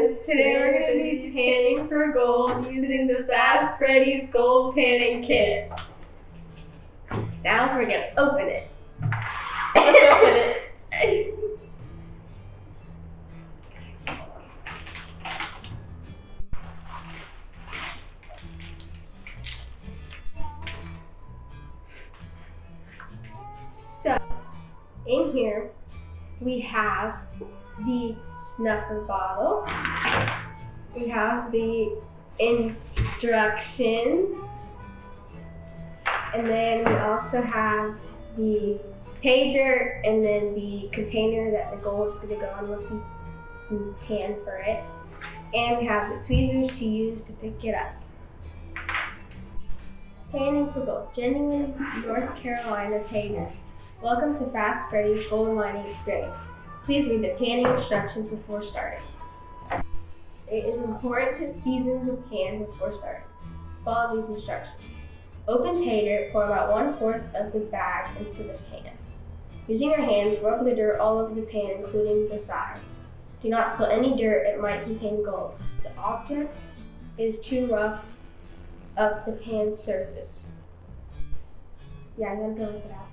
guys, today we're going to be panning for gold using the Fast Freddy's Gold Panning Kit. Now we're going to open it. Let's open it. So, in here we have the snuffer bottle. We have the instructions. And then we also have the pay dirt and then the container that the gold is going to go in once we pan for it. And we have the tweezers to use to pick it up. Panning for gold, genuine North Carolina pay dirt. Welcome to Fast Freddy's Gold Mining Experience. Please read the panning instructions before starting. It is important to season the pan before starting. Follow these instructions. Open pay dirt, pour about 1/4 of the bag into the pan. Using your hands, rub the dirt all over the pan, including the sides. Do not spill any dirt, it might contain gold. If the object is too rough up the pan surface. Yeah, I'm gonna go rinse it out.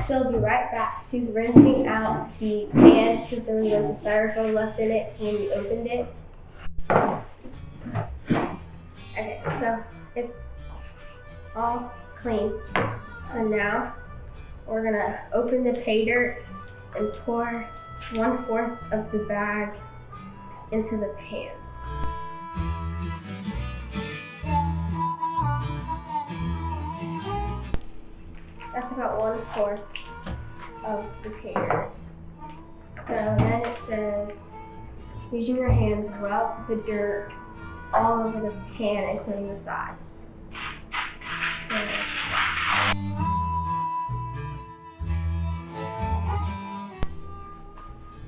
She'll be right back. She's rinsing out the pan because there was a bunch of styrofoam left in it when we opened it. Okay, so it's all clean. So now we're gonna open the pay dirt and pour 1/4 of the bag into the pan. That's about 1/4 of the pay dirt. So then it says, using your hands, rub the dirt all over the pan, including the sides.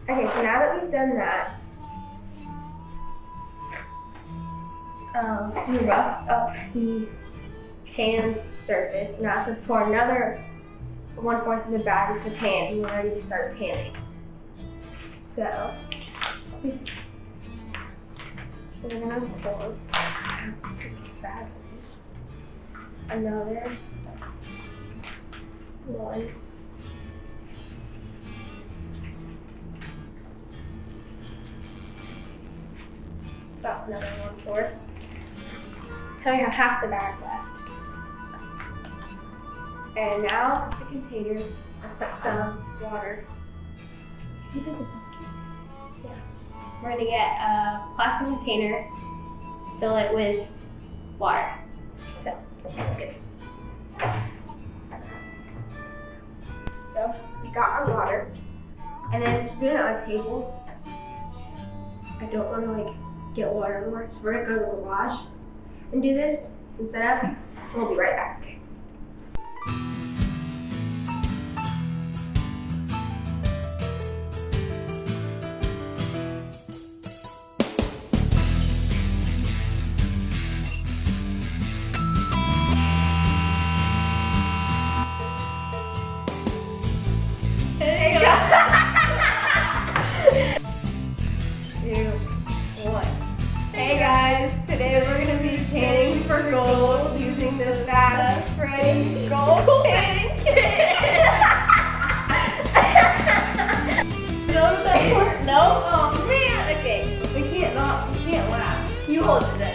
Okay, so now that we've done that, we roughed up the pan's surface. Now it says pour another 1/4 of the bag into the pan and we're ready to start panning. So we're gonna pour bag another one. It's about another 1/4. And we have half the bag left. And now the container, I'll put some water. Yeah. We're gonna get a plastic container, fill it with water. So, let's get it. So, we got our water, and then it's been on a table. I don't wanna get water everywhere, so we're gonna go to the garage and do this and set up, and we'll be right back. Hey guys! 2, 1. Hey guys, today we're going to be panning for gold using the Fast Freddy's Gold Panning Kit. No? Oh man! Okay, we can't laugh. You hold it then.